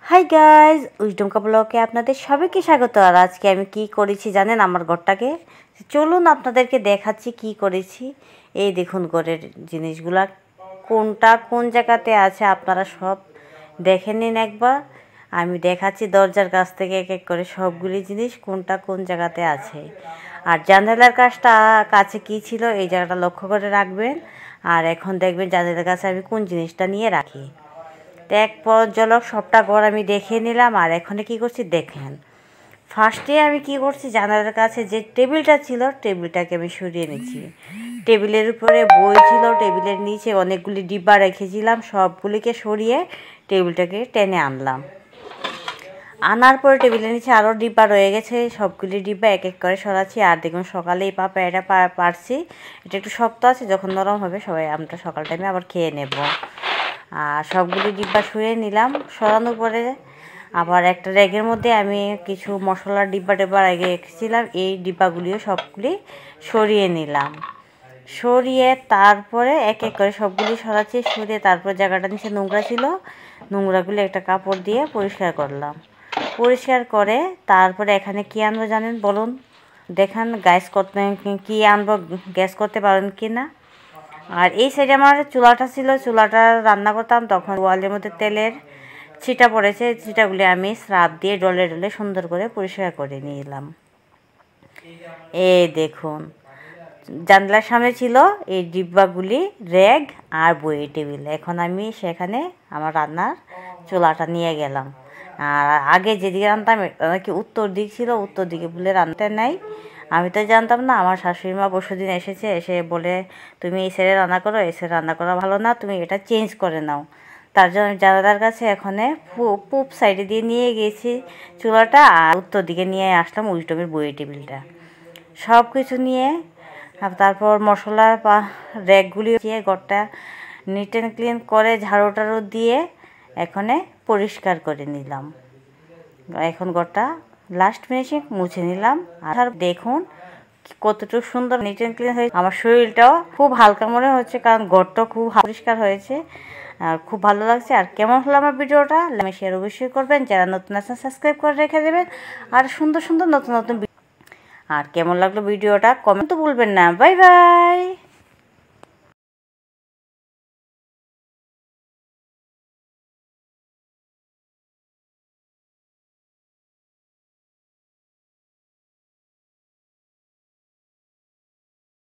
Hi guys, wisdom ব্লগে আপনাদের সবাইকে স্বাগত। আর আজকে আমি কি করেছি জানেন? আমার ঘরটাকে চলুন আপনাদেরকে দেখাচ্ছি কি করেছি। এই দেখুন ঘরের জিনিসগুলা কোনটা কোন জায়গাতে আছে আপনারা সব দেখে নিন একবার। আমি দেখাচ্ছি দরজার কাছ থেকে এক এক করে সবগুলি জিনিস কোনটা কোন জায়গাতে আছে। আর জানালার কাছে কি ছিল এই জায়গাটা লক্ষ্য করে রাখবেন। আর এখন দেখবেন জানালার কাছে আমি কোন জিনিসটা নিয়ে রাখি। তো এক পর্যালোক সবটা ঘর আমি দেখে নিলাম। আর এখানে কি করছি দেখেন। ফার্স্টে আমি কি করছি, জানালার কাছে যে টেবিলটা ছিল টেবিলটাকে আমি সরিয়ে নিচ্ছি। টেবিলের উপরে বই ছিল, টেবিলের নিচে অনেকগুলি ডিব্বা রেখেছিলাম, সবগুলিকে সরিয়ে টেবিলটাকে টেনে আনলাম। আনার পরে টেবিলের নিচে আরও ডিব্বা রয়ে গেছে, সবগুলি ডিব্বা এক এক করে সরাচ্ছি। আর দেখুন সকালেই এটা পারছি, এটা একটু শক্ত আছে, যখন নরম হবে সবাই আমরা সকাল টাইমে আবার খেয়ে নেব। আর সবগুলি ডিব্বা সরিয়ে নিলাম। সরানোর পরে আবার একটা র্যাগের মধ্যে আমি কিছু মশলার ডিব্বা রেখে রেখেছিলাম, এই ডিব্বাগুলিও সবগুলি সরিয়ে নিলাম। সরিয়ে তারপরে এক এক করে সবগুলি সরাচ্ছি। সরিয়ে তারপর জায়গাটা নিচে নোংরা ছিল, নোংরাগুলি একটা কাপড় দিয়ে পরিষ্কার করলাম। পরিষ্কার করে তারপরে এখানে কী আনবো জানেন? বলুন দেখান, গ্যাস করতে কী আনবো, গ্যাস করতে পারেন কি না? আর এই সাইডে আমার চুলাটা ছিল, চুলাটা রান্না করতাম, তখন ওয়ালের মধ্যে তেলের ছিটা পড়েছে। ছিটাগুলি আমি স্রাব দিয়ে ডলে ডলে সুন্দর করে পরিষ্কার করে নিলাম। এই দেখুন জানলার সামনে ছিল এই ডিব্বাগুলি, র্যাগ আর বইয়ের টেবিল। এখন আমি সেখানে আমার রান্নার চুলাটা নিয়ে গেলাম। আর আগে যেদিকে রান্নাতাম কি উত্তর দিক ছিল, উত্তর দিকে বলে রান্নাতে নাই। আমি তো জানতাম না। আমার শাশুড়ি মা পরশুদিন এসেছে, এসে বলে তুমি এই সাইডে রান্না করো, এই সাইডে রান্না করা ভালো না, তুমি এটা চেঞ্জ করে নাও। তার জন্য জানালার কাছে এখানে পূব সাইডে দিয়ে নিয়ে গেছি চুলাটা, আর উত্তর দিকে নিয়ে আসলাম উইজডমের বইয়ের টেবিলটা। সব কিছু নিয়ে তারপর মশলার র্যাকগুলি দিয়ে ঘরটা নিট অ্যান্ড ক্লিন করে ঝাড়ু টাড়ু দিয়ে এখানে পরিষ্কার করে নিলাম। এখন ঘরটা লাস্ট ফিনিশিং মুছে নিলাম। আর দেখুন কতটুকু সুন্দর নিট অ্যান্ড ক্লিন হয়েছে। আমার শরীরটাও খুব হালকা মনে হচ্ছে, কারণ ঘরটাও খুব পরিষ্কার হয়েছে। আর খুব ভালো লাগছে। আর কেমন হলো আমার ভিডিওটা আমি শেয়ার অবশ্যই করবেন। যারা নতুন আছেন সাবস্ক্রাইব করে রেখে দেবেন। আর সুন্দর সুন্দর নতুন নতুন আর কেমন লাগলো ভিডিওটা কমেন্ট তো ভুলবেন না। Bye bye.